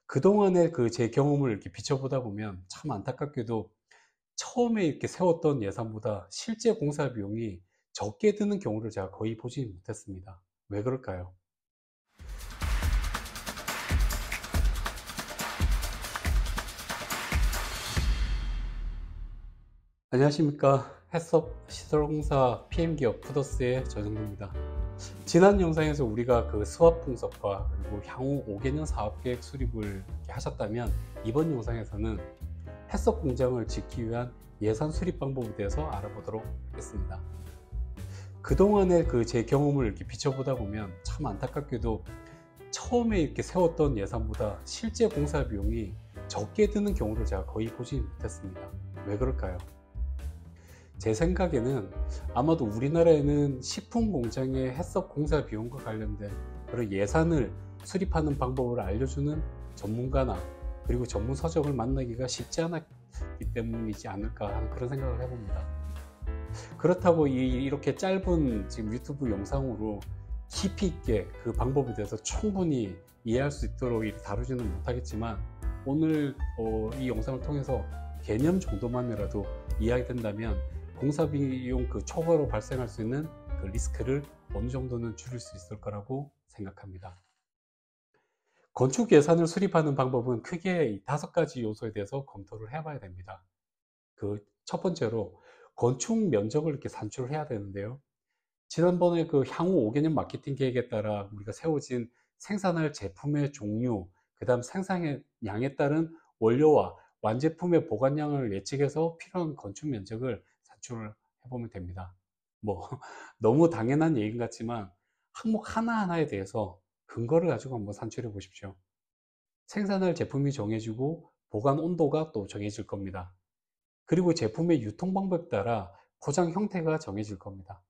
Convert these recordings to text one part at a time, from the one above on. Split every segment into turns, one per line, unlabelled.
그동안의 제 경험을 이렇게 비춰보다 보면 참 안타깝게도 처음에 이렇게 세웠던 예산보다 실제 공사 비용이 적게 드는 경우를 제가 거의 보지 못했습니다. 왜 그럴까요? 안녕하십니까. 해썹 시설공사 PM기업 푸더스의 전영도입니다. 지난 영상에서 우리가 스왑 분석과 그리고 향후 5개년 사업계획 수립을 이렇게 하셨다면, 이번 영상에서는 해썹 공장을 짓기 위한 예산 수립 방법에 대해서 알아보도록 하겠습니다. 그동안의 제 경험을 이렇게 비춰보다 보면 참 안타깝게도 처음에 이렇게 세웠던 예산보다 실제 공사 비용이 적게 드는 경우를 제가 거의 보지 못했습니다. 왜 그럴까요? 제 생각에는 아마도 우리나라에는 식품 공장의 해썹 공사 비용과 관련된 그런 예산을 수립하는 방법을 알려주는 전문가나 그리고 전문 서적을 만나기가 쉽지 않았기 때문이지 않을까 하는 그런 생각을 해봅니다. 그렇다고 이렇게 짧은 지금 유튜브 영상으로 깊이 있게 그 방법에 대해서 충분히 이해할 수 있도록 다루지는 못하겠지만, 오늘 이 영상을 통해서 개념 정도만이라도 이해된다면 공사 비용 초과로 발생할 수 있는 리스크를 어느 정도는 줄일 수 있을 거라고 생각합니다. 건축 예산을 수립하는 방법은 크게 5가지 요소에 대해서 검토를 해봐야 됩니다. 첫 번째로 건축 면적을 이렇게 산출을 해야 되는데요. 지난번에 향후 5개년 마케팅 계획에 따라 우리가 세워진 생산할 제품의 종류, 그 다음 생산의 양에 따른 원료와 완제품의 보관량을 예측해서 필요한 건축 면적을 산출을 해보면 됩니다. 너무 당연한 얘기 같지만 항목 하나하나에 대해서 근거를 가지고 한번 산출해 보십시오. 생산할 제품이 정해지고 보관 온도가 또 정해질 겁니다. 그리고 제품의 유통 방법에 따라 포장 형태가 정해질 겁니다.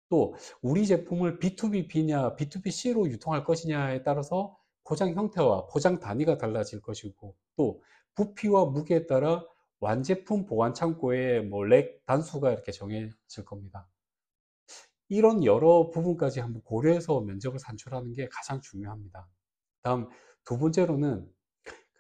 또 우리 제품을 B2B냐 B2BC로 유통할 것이냐에 따라서 포장 형태와 포장 단위가 달라질 것이고, 또 부피와 무게에 따라 완제품 보관 창고의 렉 단수가 이렇게 정해질 겁니다. 이런 여러 부분까지 한번 고려해서 면적을 산출하는 게 가장 중요합니다. 다음, 두 번째로는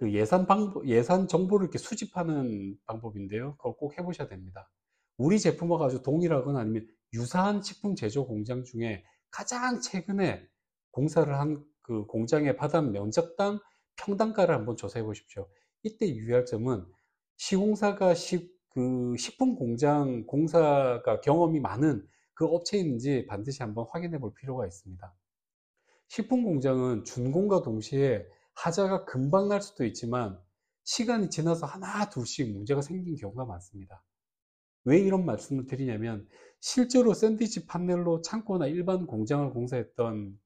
예산 정보를 이렇게 수집하는 방법인데요. 그걸 꼭 해보셔야 됩니다. 우리 제품과 가지고 동일하거나 아니면 유사한 식품 제조 공장 중에 가장 최근에 공사를 한 공장의 바닥 면적당 평당가를 한번 조사해 보십시오. 이때 유의할 점은 시공사가 식품 공장 공사가 경험이 많은 그 업체인지 반드시 한번 확인해 볼 필요가 있습니다. 식품 공장은 준공과 동시에 하자가 금방 날 수도 있지만 시간이 지나서 하나 둘씩 문제가 생긴 경우가 많습니다. 왜 이런 말씀을 드리냐면, 실제로 샌드위치 판넬로 창고나 일반 공장을 공사했던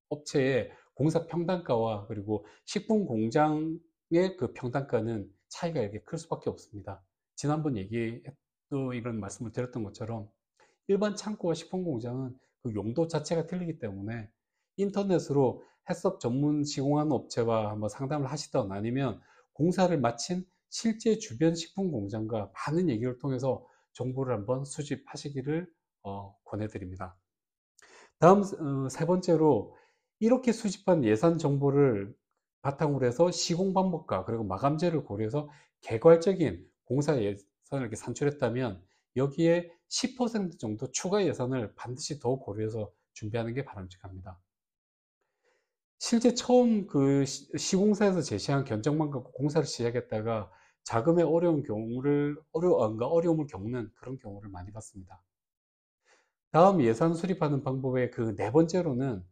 업체의 공사 평단가와 그리고 식품 공장의 평단가는 차이가 이렇게 클 수밖에 없습니다. 지난번 또 이런 말씀을 드렸던 것처럼 일반 창고와 식품 공장은 용도 자체가 틀리기 때문에 인터넷으로 해썹 전문 시공하는 업체와 한번 상담을 하시던, 아니면 공사를 마친 실제 주변 식품 공장과 많은 얘기를 통해서 정보를 한번 수집하시기를 권해드립니다. 다음, 세 번째로 이렇게 수집한 예산 정보를 바탕으로 해서 시공 방법과 그리고 마감재를 고려해서 개괄적인 공사 예산을 이렇게 산출했다면, 여기에 10% 정도 추가 예산을 반드시 더 고려해서 준비하는 게 바람직합니다. 실제 처음 시공사에서 제시한 견적만 갖고 공사를 시작했다가 자금의 어려움을 겪는 그런 경우를 많이 봤습니다. 다음 예산 수립하는 방법의 네 번째로는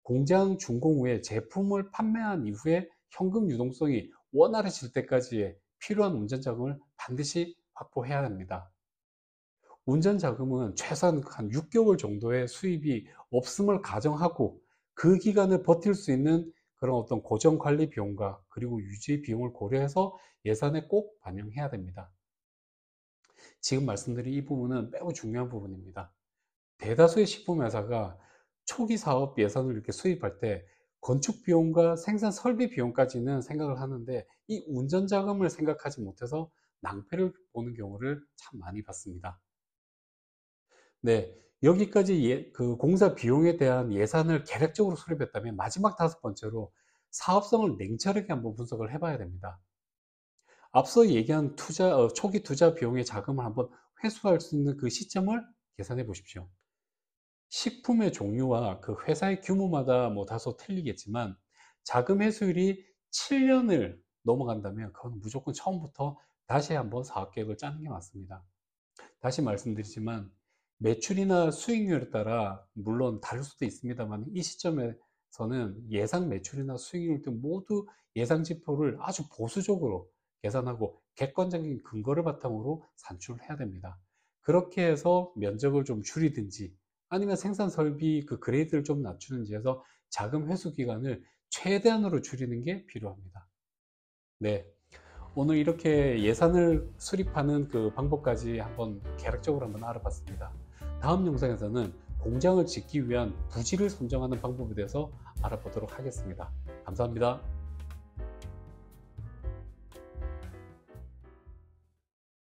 공장 준공 후에 제품을 판매한 이후에 현금 유동성이 원활해질 때까지의 필요한 운전 자금을 반드시 확보해야 합니다. 운전 자금은 최소한 한 6개월 정도의 수입이 없음을 가정하고 그 기간을 버틸 수 있는 그런 어떤 고정 관리 비용과 그리고 유지 비용을 고려해서 예산에 꼭 반영해야 됩니다. 지금 말씀드린 이 부분은 매우 중요한 부분입니다. 대다수의 식품회사가 초기 사업 예산을 이렇게 수입할 때 건축 비용과 생산 설비 비용까지는 생각을 하는데, 이 운전 자금을 생각하지 못해서 낭패를 보는 경우를 참 많이 봤습니다. 네, 여기까지 공사 비용에 대한 예산을 계획적으로 수립했다면, 마지막 5번째로 사업성을 냉철하게 한번 분석을 해봐야 됩니다. 앞서 얘기한 초기 투자 비용의 자금을 한번 회수할 수 있는 그 시점을 계산해 보십시오. 식품의 종류와 그 회사의 규모마다 뭐 다소 틀리겠지만 자금 회수율이 7년을 넘어간다면 그건 무조건 처음부터 다시 한번 사업 계획을 짜는 게 맞습니다. 다시 말씀드리지만 매출이나 수익률에 따라 물론 다를 수도 있습니다만 이 시점에서는 예상 매출이나 수익률 등 모두 예상 지표를 아주 보수적으로 계산하고 객관적인 근거를 바탕으로 산출을 해야 됩니다. 그렇게 해서 면적을 좀 줄이든지 아니면 생산 설비 그 그레이드를 좀 낮추는지 해서 자금 회수 기간을 최대한으로 줄이는 게 필요합니다. 네. 오늘 이렇게 예산을 수립하는 그 방법까지 한번 개략적으로 한번 알아봤습니다. 다음 영상에서는 공장을 짓기 위한 부지를 선정하는 방법에 대해서 알아보도록 하겠습니다. 감사합니다.